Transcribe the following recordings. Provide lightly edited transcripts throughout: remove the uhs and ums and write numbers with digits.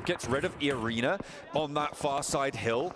Gets rid of Arena on that far side hill.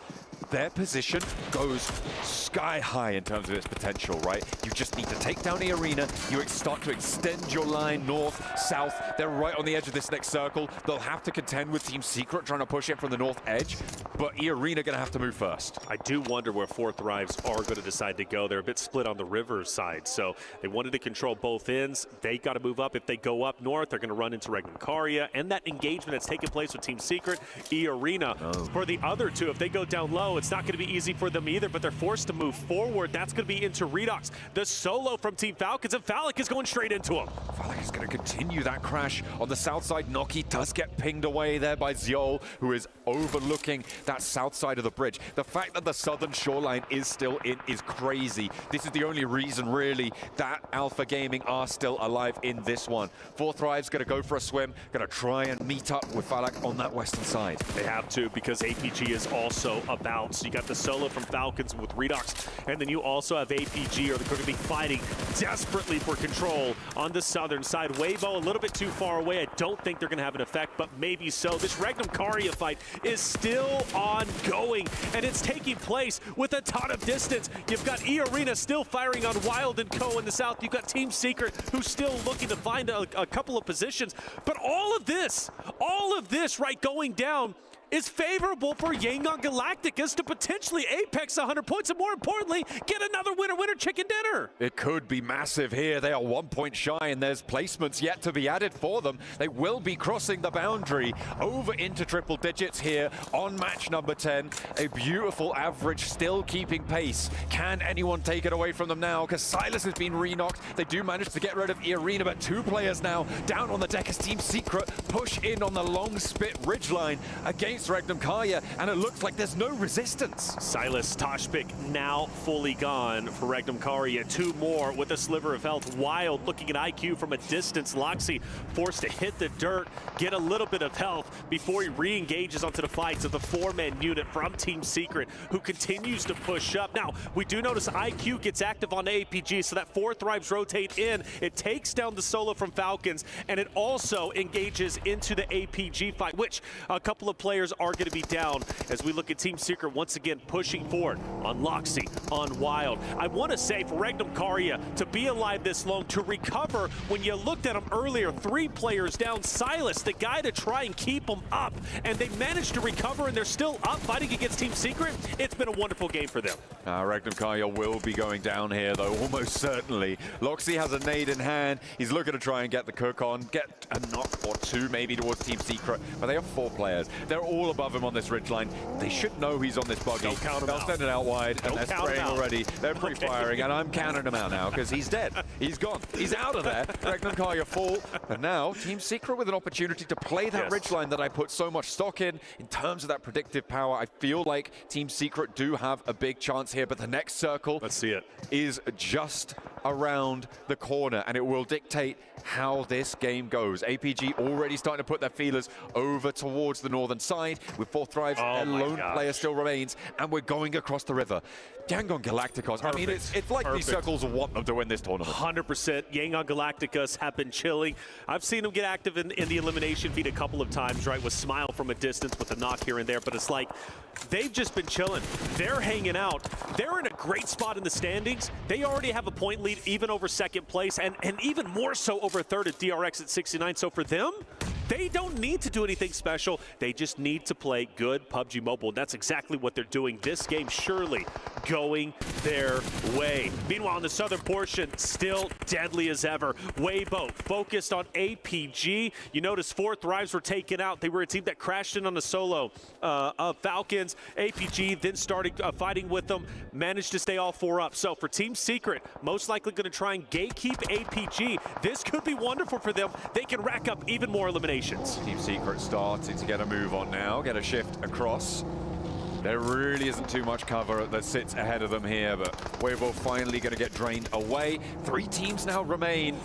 Their position goes sky high in terms of its potential, right? You just need to take down Arena. You start to extend your line north, south. They're right on the edge of this next circle. They'll have to contend with Team Secret trying to push it from the north edge, but Arena gonna have to move first. I do wonder where Four Thrives are going to decide to go. They're a bit split on the river side, so they wanted to control both ends. They got to move up. If they go up north, they're going to run into Regnum and that engagement that's taking place with Team Secret, Arena. For the other two, if they go down low, it's not going to be easy for them either, but they're forced to move forward. That's going to be into Redox. The solo from Team Falcons, and Falcon is going straight into him. Falcon is going to continue that crash on the south side. Noki does get pinged away there by Ziol, who is overlooking that south side of the bridge. The fact that the southern shoreline is still in is crazy. This is the only reason, really, that Alpha Gaming are still alive in this one. Four Thrives going to go for a swim, going to try and meet up with Falak on that western side. They have to, because APG is also about. So you got the solo from Falcons with Redox, and then you also have APG, or they're going to be fighting desperately for control on the southern side. Wavo a little bit too far away. I don't think they're going to have an effect, but maybe so. This Regnum Karia fight is still ongoing, and it's taking place with a ton of distance. You've got E-Arena still firing on Wild & Co. in the south. You've got Team Secret, who's still looking to find a couple of positions. But all of this right going down is favorable for Yangon Galacticus to potentially apex 100 points, and more importantly, get another winner chicken dinner. It could be massive here. They are 1 point shy, and there's placements yet to be added for them. They will be crossing the boundary over into triple digits here on match number 10. A beautiful average, still keeping pace. Can anyone take it away from them now? Because Silas has been re-knocked. They do manage to get rid of Arena, but two players now down on the deck as Team Secret push in on the long spit ridgeline against Regnum Karia, and it looks like there's no resistance. Silas Toshpik now fully gone for Regnum Karia. Two more with a sliver of health. Wild looking at IQ from a distance. Loxy forced to hit the dirt, get a little bit of health before he re-engages onto the fights of the four-man unit from Team Secret, who continues to push up. Now, we do notice IQ gets active on the APG, so that Four Thrives rotate in. It takes down the solo from Falcons, and it also engages into the APG fight, which a couple of players are going to be down as we look at Team Secret once again pushing forward on Loxy, on Wild. I want to say for Regnum Karia to be alive this long, to recover when you looked at him earlier, 3 players down. Silas, the guy to try and keep them up, and they managed to recover, and they're still up fighting against Team Secret. It's been a wonderful game for them. Regnum Karia will be going down here, though, almost certainly. Loxy has a nade in hand. He's looking to try and get the cook on, get a knock or two maybe towards Team Secret, but they have 4 players. They're all above him on this ridgeline. They should know he's on this buggy. Don't count him They'll out. send it out wide, and they're spraying already. They're pre-firing, Okay. and I'm counting him out now because he's dead. He's gone. He's out of there. Regnum Karia full. And now Team Secret with an opportunity to play that ridgeline that I put so much stock in terms of that predictive power. I feel like Team Secret do have a big chance here, but the next circle, let's see it, is just around the corner, and it will dictate how this game goes. APG already starting to put their feelers over towards the northern side. With Four Thrives, their lone player still remains, and we're going across the river. Yangon Galacticos, Perfect. I mean, it's like these circles want them to win this tournament. 100%. Yangon Galacticus have been chilling. I've seen them get active in the elimination feed a couple of times, right, with Smile from a distance with a knock here and there, but it's like they've just been chilling. They're hanging out. They're in a great spot in the standings. They already have a point lead even over second place, and even more so over third at DRX at 69. So for them, they don't need to do anything special. They just need to play good PUBG Mobile, and that's exactly what they're doing. This game surely going their way. Meanwhile, in the southern portion, still deadly as ever. Weibo focused on APG. You notice Four Thrives were taken out. They were a team that crashed in on the solo of Falcons. APG then started fighting with them, managed to stay all 4 up. So for Team Secret, most likely going to try and gatekeep APG. This could be wonderful for them. They can rack up even more eliminations. Team Secret starting to get a move on now, get a shift across. There really isn't too much cover that sits ahead of them here, but Weibo finally going to get drained away. 3 teams now remain,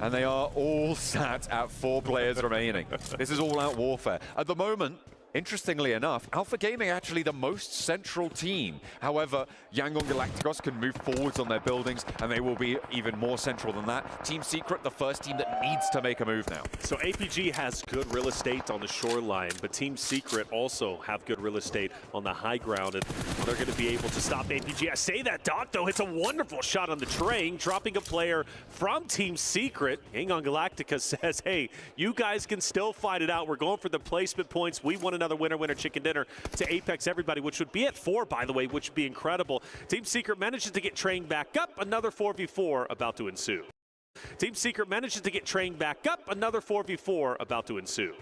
and they are all sat at 4 players remaining. This is all-out warfare. At the moment, Interestingly enough, Alpha Gaming actually the most central team. However, Yangon Galacticos can move forwards on their buildings, and they will be even more central than that. Team Secret, the first team that needs to make a move now. So APG has good real estate on the shoreline, but Team Secret also have good real estate on the high ground, and they're going to be able to stop APG. I say that, Doc, though, it's a wonderful shot on the train, dropping a player from Team Secret. Yangon Galactica says, hey, you guys can still fight it out. We're going for the placement points. We want another winner chicken dinner to Apex everybody, which would be at 4, by the way, which would be incredible. Team Secret manages to get Train back up. Another 4v4 about to ensue. Team Secret manages to get Train back up. Another 4v4 about to ensue.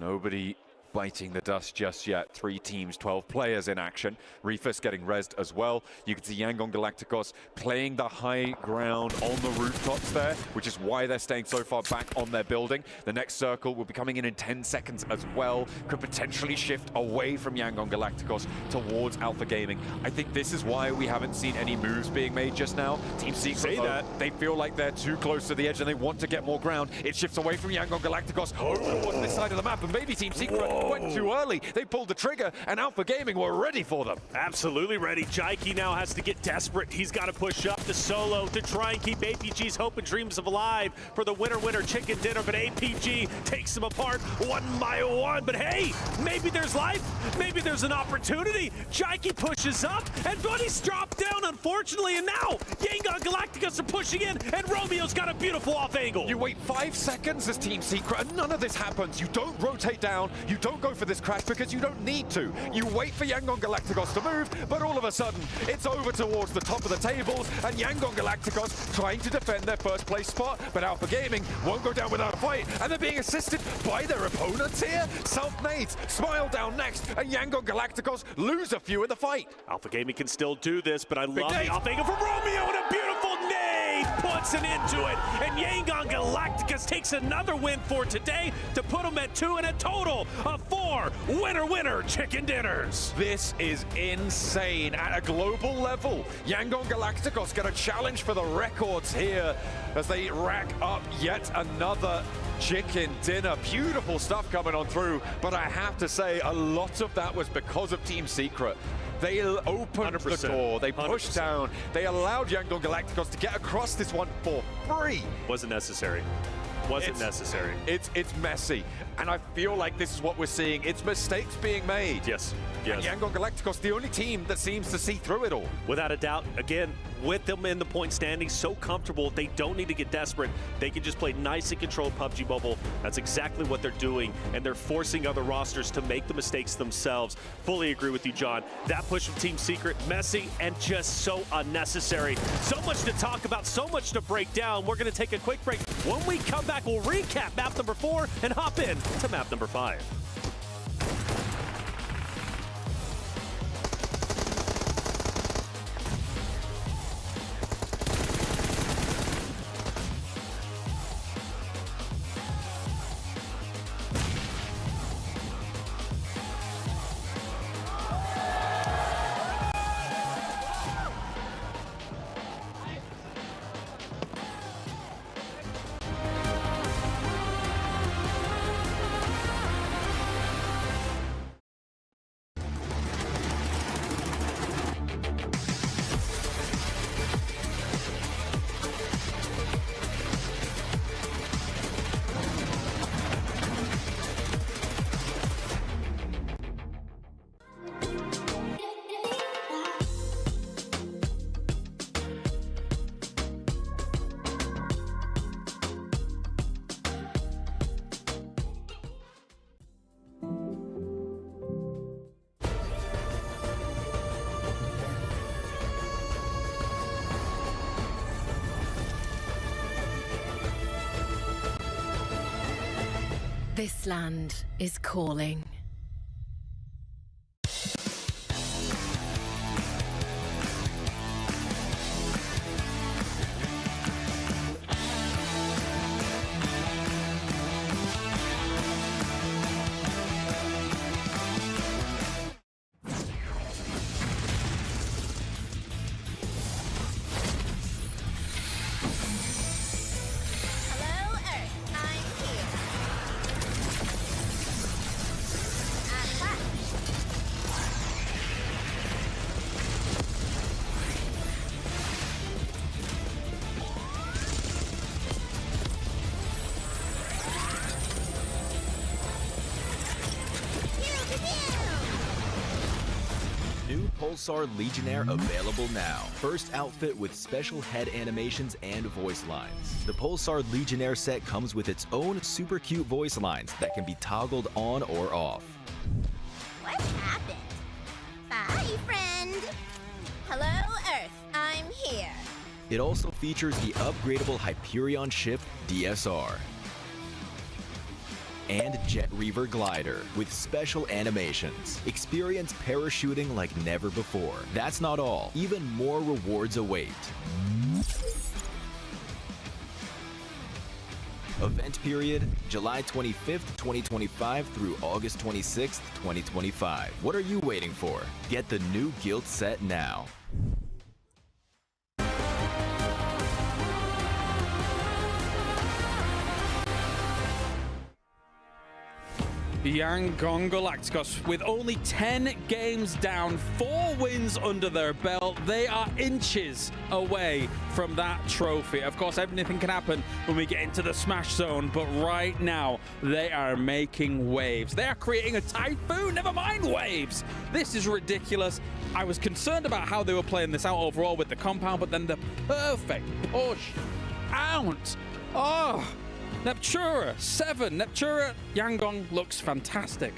Nobody biting the dust just yet. 3 teams, 12 players in action. Reefus getting rezzed as well. You can see Yangon Galacticos playing the high ground on the rooftops there, which is why they're staying so far back on their building. The next circle will be coming in 10 seconds as well. Could potentially shift away from Yangon Galacticos towards Alpha Gaming. I think this is why we haven't seen any moves being made just now. Team Secret, they feel like they're too close to the edge and they want to get more ground. It shifts away from Yangon Galacticos over towards this side of the map, and maybe Team Secret went too early. They pulled the trigger, and Alpha Gaming were ready for them. Absolutely ready. Jaiki now has to get desperate. He's got to push up the solo to try and keep APG's hope and dreams alive for the winner chicken dinner, but APG takes them apart 1 by 1. But hey, maybe there's life. Maybe there's an opportunity. Jaiki pushes up, and Buddy's dropped down, unfortunately, and now Yangon Galacticos are pushing in, and Romeo's got a beautiful off angle. You wait 5 seconds as Team Secret, and none of this happens. You don't rotate down. You don't go for this crash because you don't need to. You wait for Yangon Galacticos to move, but all of a sudden, it's over towards the top of the tables, and Yangon Galacticos trying to defend their first place spot, but Alpha Gaming won't go down without a fight, and they're being assisted by their opponents here. Self-nades, Smile down next, and Yangon Galacticos lose a few in the fight. Alpha Gaming can still do this, but I love the off angle from Romeo, and a beautiful nade puts it into it, and Yangon Galacticos takes another win for today to put them at 2 and a total of 4 winner chicken dinners. This is insane at a global level. Yangon Galacticos get a challenge for the records here as they rack up yet another chicken dinner. Beautiful stuff coming on through, but I have to say a lot of that was because of Team Secret. They opened the door, they pushed 100%. Down, they allowed Yangon Galacticos to get across this one for free. Wasn't necessary. Wasn't necessary. It's messy, and I feel like this is what we're seeing. It's mistakes being made. Yes. And Yangon Galacticos, the only team that seems to see through it all. Without a doubt, again, with them in the point standing, so comfortable, they don't need to get desperate. They can just play nice and controlled PUBG Mobile. That's exactly what they're doing, and they're forcing other rosters to make the mistakes themselves. Fully agree with you, John. That push from Team Secret, messy and just so unnecessary. So much to talk about, so much to break down. We're going to take a quick break. When we come back, we'll recap map number 4 and hop in to map number 5. This land is calling. Pulsar Legionnaire available now. First outfit with special head animations and voice lines. The Pulsar Legionnaire set comes with its own super cute voice lines that can be toggled on or off. What happened? Bye, friend. Hello, Earth. I'm here. It also features the upgradable Hyperion ship DSR and Jet Reaver glider with special animations. Experience parachuting like never before. That's not all. Even more rewards await. Event period, July 25th, 2025 through August 26th, 2025. What are you waiting for? Get the new Guild set now. Yangon Galacticos, with only 10 games down, 4 wins under their belt, they are inches away from that trophy. Of course, everything can happen when we get into the Smash Zone, but right now, they are making waves. They are creating a typhoon, never mind waves. This is ridiculous. I was concerned about how they were playing this out overall with the compound, but then the perfect push out. Oh! Neptura, 7. Neptura, Yangon looks fantastic.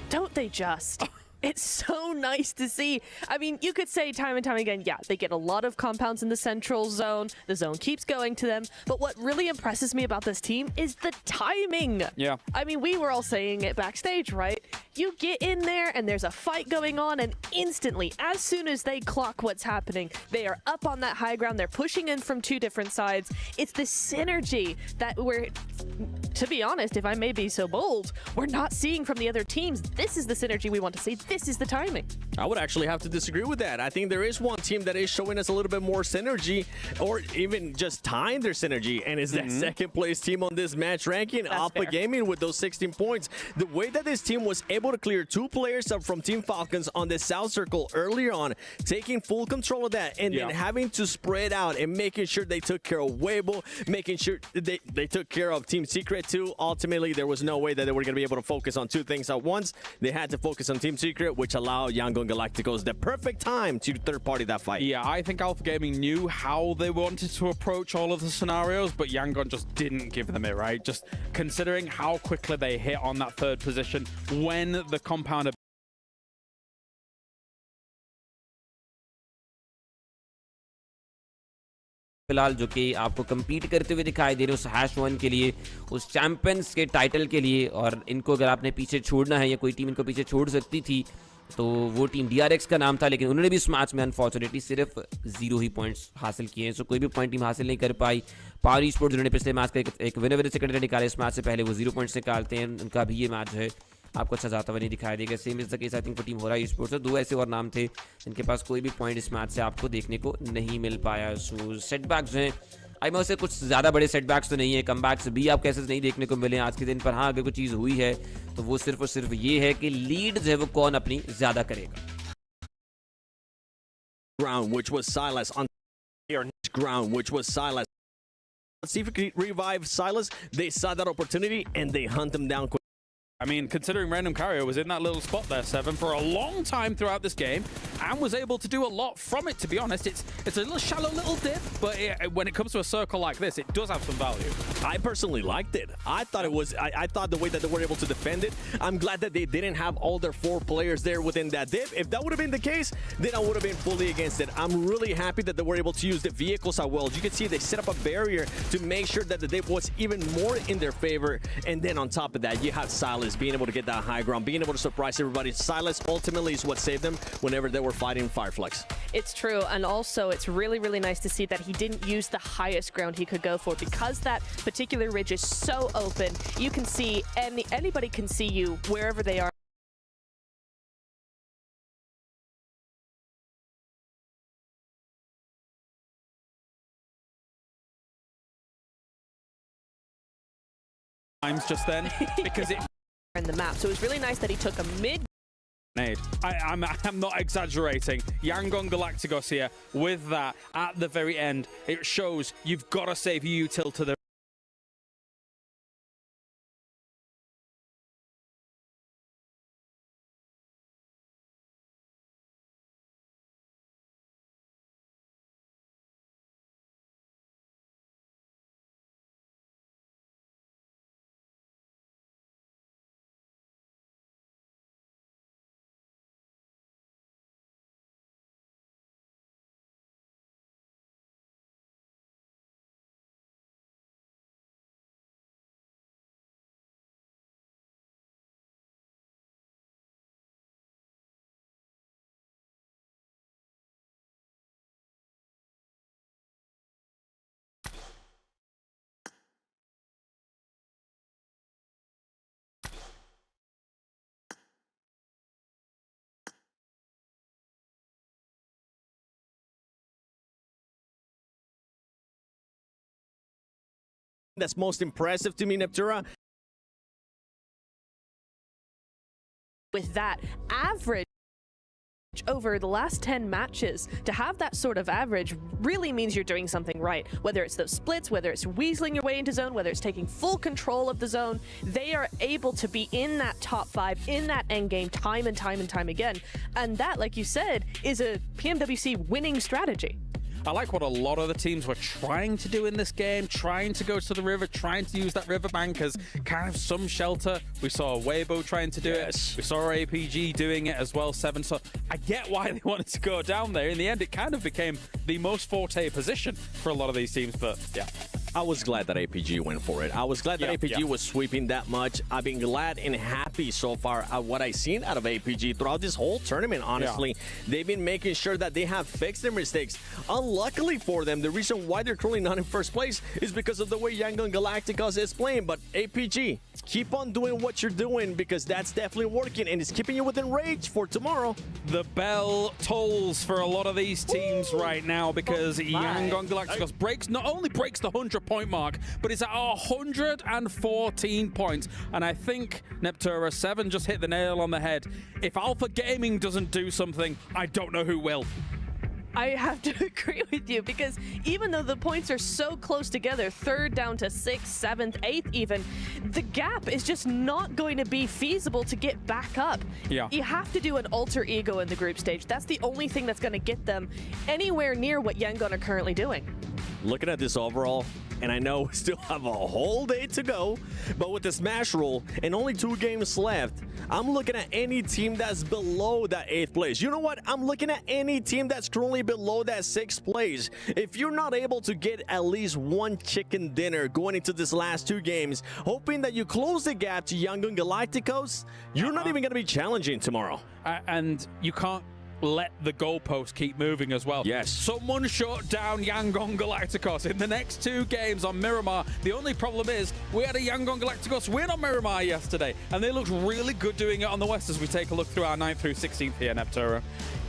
Don't they just? It's so nice to see. I mean, you could say time and time again, yeah, they get a lot of compounds in the central zone. The zone keeps going to them. But what really impresses me about this team is the timing. Yeah. I mean, we were all saying it backstage, right? You get in there and there's a fight going on, and instantly, as soon as they clock what's happening, they are up on that high ground. They're pushing in from 2 different sides. It's the synergy that we're, to be honest, if I may be so bold, we're not seeing from the other teams. This is the synergy we want to see. This is the timing. I would actually have to disagree with that. I think there is one team that is showing us a little bit more synergy, or even just tying their synergy, and it's that second place team on this match ranking, Alpha Gaming, with those 16 points. The way that this team was able to clear 2 players up from Team Falcons on the South Circle earlier on, taking full control of that, and then having to spread out and making sure they took care of Weibo, making sure they took care of Team Secret too. Ultimately, there was no way that they were going to be able to focus on 2 things at once. They had to focus on Team Secret, which allowed Yangon Galacticos the perfect time to third-party that fight. Yeah, I think Alpha Gaming knew how they wanted to approach all of the scenarios, but Yangon just didn't give them it, right? Just considering how quickly they hit on that 3rd position when the compounder फिलहाल जो कि आपको compete करते हुए दिखाई दे रहे हैं उस #1 के लिए, उस चैंपियंस के टाइटल के लिए, और इनको अगर आपने पीछे छोड़ना है या कोई टीम इनको पीछे छोड़ सकती थी तो वो टीम DRX का नाम था, लेकिन उन्होंने भी इस मैच में अनफॉर्चुनेटली सिर्फ 0 ही पॉइंट्स हासिल किए हैं। सो कोई भी पॉइंट टीम हासिल नहीं कर पाई। पावर स्पोर्ट्स जिन्होंने पिछले मैच का एक विनर सेकंड निकाले, इस मैच से पहले वो 0 पॉइंट्स निकालते हैं। उनका भी ये मैच है आपको अच्छा जाता हुआ नहीं दिखाई देगा। Same is the case I think team हो रहा है स्पोर्ट्स। 2 ऐसे और नाम थे जिनके पास कोई भी पॉइंट इस मैच से आपको देखने को नहीं मिल पाया। सो सेटबैक्स जो हैं, आई मैं उससे कुछ ज़्यादा बड़े सेटबैक्स तो नहीं है, कमबैक्स भी आप कैसे नहीं देखने को मिले आज के दिन पर। हाँ, अगर कोई चीज़ हुई है तो वो सिर्फ और सिर्फ ये है कि लीड जो है वो कौन अपनी ज़्यादा करेगा। Ground, which was Silas on ground, which was Silas. See if we could revive Silas. They saw that opportunity and they hunt him down quick. I mean, considering Random Carrier was in that little spot there, 7, for a long time throughout this game, and was able to do a lot from it, to be honest. It's a little shallow little dip, but when it comes to a circle like this, it does have some value. I personally liked it. I thought it was, I thought the way that they were able to defend it, I'm glad that they didn't have all their 4 players there within that dip. If that would have been the case, then I would have been fully against it. I'm really happy that they were able to use the vehicles as well. As you can see, they set up a barrier to make sure that the dip was even more in their favor. And then on top of that, you have Silas being able to get that high ground, being able to surprise everybody. Silas ultimately is what saved them whenever they were fighting Fireflex. It's true, and also it's really, really nice to see that he didn't use the highest ground he could go for, because that particular ridge is so open. You can see, anybody can see you wherever they are. Just then, because it in the map, so it was really nice that he took a mid. I'm not exaggerating. Yangon Galacticos here with that at the very end. It shows you've got to save your util to the that's most impressive to me, Neptura. With that average over the last 10 matches, to have that sort of average really means you're doing something right. Whether it's those splits, whether it's weaseling your way into zone, whether it's taking full control of the zone, they are able to be in that top 5, in that end game time and time and time again. And that, like you said, is a PMWC winning strategy. I like what a lot of the teams were trying to do in this game, trying to go to the river, trying to use that riverbank as kind of some shelter. We saw Weibo trying to do it. We saw APG doing it as well, 7. So I get why they wanted to go down there. In the end, it kind of became the most forte position for a lot of these teams, but yeah. I was glad that APG went for it. I was glad that APG was sweeping that much. I've been glad and happy so far at what I've seen out of APG throughout this whole tournament, honestly. They've been making sure that they have fixed their mistakes. Unluckily for them, the reason why they're currently not in first place is because of the way Yangon Galacticos is playing. But APG, keep on doing what you're doing, because that's definitely working and it's keeping you within range for tomorrow. The bell tolls for a lot of these teams right now, because Yangon Galacticos not only breaks the 100-point mark, but it's at 114 points. And I think Neptura 7 just hit the nail on the head. If Alpha Gaming doesn't do something, I don't know who will. I have to agree with you, because even though the points are so close together, 3rd down to 6th, 7th, 8th even, the gap is just not going to be feasible to get back up. Yeah. You have to do an alter ego in the group stage. That's the only thing that's going to get them anywhere near what Yangon are currently doing. Looking at this overall, and I know we still have a whole day to go, but with the Smash rule and only 2 games left, I'm looking at any team that's below that 8th place. You know what? I'm looking at any team that's currently below that 6th place. If you're not able to get at least 1 chicken dinner going into this last 2 games, hoping that you close the gap to Yangon Galacticos, you're not even going to be challenging tomorrow. And you can't let the goalpost keep moving as well. Yes. Someone shut down Yangon Galacticos in the next 2 games on Miramar. The only problem is we had a Yangon Galacticos win on Miramar yesterday, and they looked really good doing it on the West as we take a look through our 9th through 16th here, Neptura.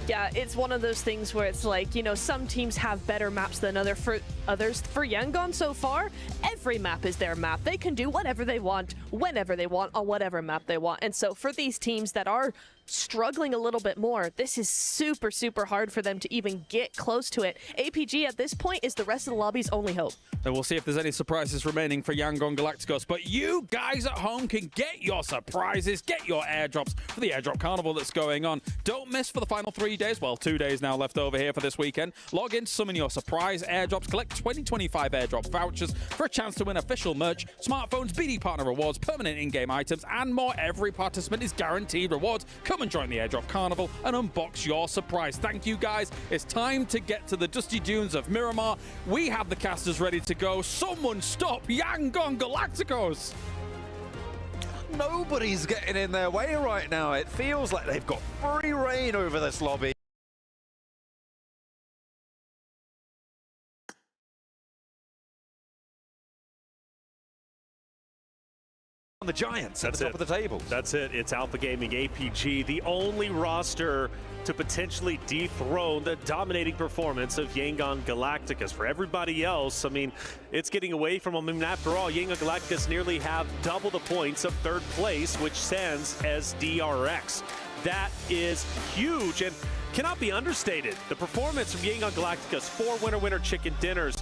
Yeah, it's one of those things where it's like, you know, some teams have better maps than others. For Yangon so far, every map is their map. They can do whatever they want, whenever they want, on whatever map they want. And so for these teams that are struggling a little bit more, this is super, super hard for them to even get close to it. APG at this point is the rest of the lobby's only hope. And we'll see if there's any surprises remaining for Yangon Galacticos. But you guys at home can get your surprises, get your airdrops for the airdrop carnival that's going on. Don't miss for the final 3 days. Well, 2 days now left over here for this weekend. Log in to summon your surprise airdrops. Collect 2025 airdrop vouchers for a chance to win official merch, smartphones, BD partner rewards, permanent in-game items, and more. Every participant is guaranteed rewards. Come and join the airdrop carnival and unbox your surprise. Thank you, guys. It's time to get to the dusty dunes of Miramar. We have the casters ready to go. Someone stop Yangon Galacticos! Nobody's getting in their way right now. It feels like they've got free reign over this lobby. On the Giants at the top of the table. That's it. It's Alpha Gaming, APG, the only roster to potentially dethrone the dominating performance of Yangon Galacticos. For everybody else, I mean, it's getting away from them. I mean, after all, Yangon Galacticos nearly have double the points of 3rd place, which stands as DRX. That is huge and cannot be understated. The performance from Yangon Galacticos, 4 winner-winner chicken dinners.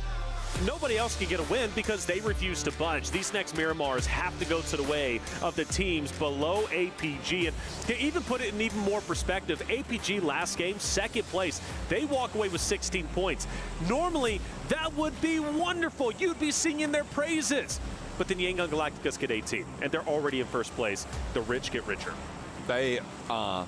Nobody else can get a win because they refuse to budge. These next Miramars have to go to the way of the teams below APG. And to even put it in even more perspective, APG last game, 2nd place. They walk away with 16 points. Normally, that would be wonderful. You'd be singing their praises. But then Yangon Galacticos get 18, and they're already in 1st place. The rich get richer. They are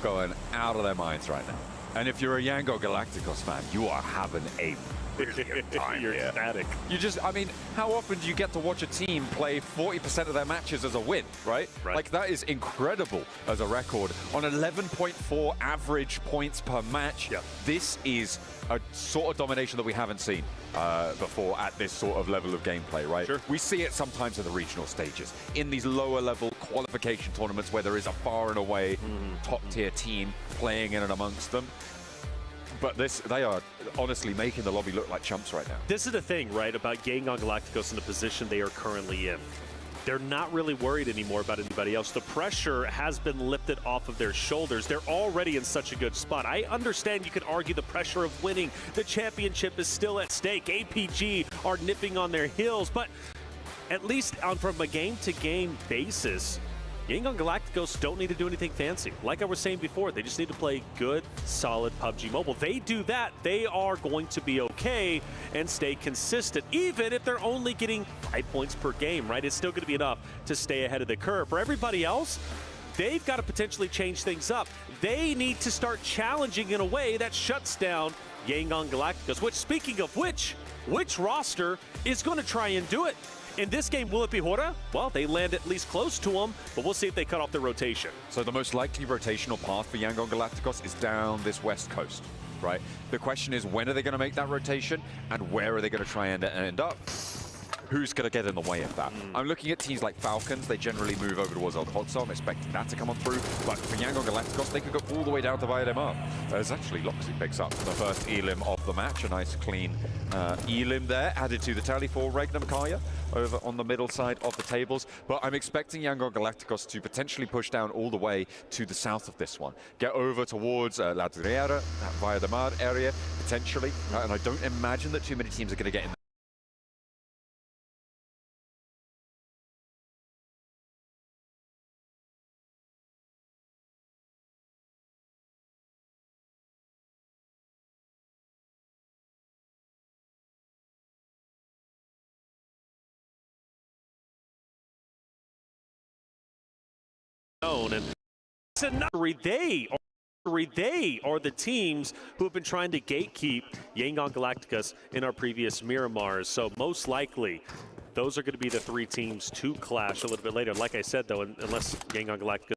going out of their minds right now. And if you're a Yangon Galacticos fan, you are having a brilliant time. You're ecstatic. You just, I mean, how often do you get to watch a team play 40% of their matches as a win, right? Like, that is incredible as a record. On 11.4 average points per match, this is a sort of domination that we haven't seen before at this sort of level of gameplay, right? Sure. We see it sometimes at the regional stages, in these lower level qualification tournaments where there is a far and away top tier team playing in and amongst them. But they are honestly making the lobby look like chumps right now. This is the thing, right, about Yangon Galacticos in the position they are currently in. They're not really worried anymore about anybody else. The pressure has been lifted off of their shoulders. They're already in such a good spot. I understand you could argue the pressure of winning. The championship is still at stake. APG are nipping on their heels, but at least from a game-to-game basis, Yangon Galacticos don't need to do anything fancy. Like I was saying before, they just need to play good, solid PUBG Mobile. They do that, they are going to be okay and stay consistent, even if they're only getting 5 points per game, right? It's still going to be enough to stay ahead of the curve. For everybody else, they've got to potentially change things up. They need to start challenging in a way that shuts down Yangon Galacticos, which, speaking of which roster is going to try and do it? In this game, will it be Hora? Well, they land at least close to them, but we'll see if they cut off their rotation. So the most likely rotational path for Yangon Galacticos is down this west coast, right? The question is, when are they going to make that rotation, and where are they going to try and end up? Who's going to get in the way of that? I'm looking at teams like Falcons. They generally move over towards Old Hot Zone. I'm expecting that to come on through. But for Yangon Galacticos, they could go all the way down to Via Mar. There's actually Loxy picks up the first elim of the match. A nice clean elim there, added to the tally for Regnum Kaya over on the middle side of the tables. But I'm expecting Yangon Galacticos to potentially push down all the way to the south of this one. Get over towards La Riera, that Via Mar area, potentially. And I don't imagine that too many teams are going to get in And it's another, they are the teams who have been trying to gatekeep Yangon Galacticos in our previous Miramars. So most likely, those are going to be the three teams to clash a little bit later. Like I said, though, unless Yangon Galacticos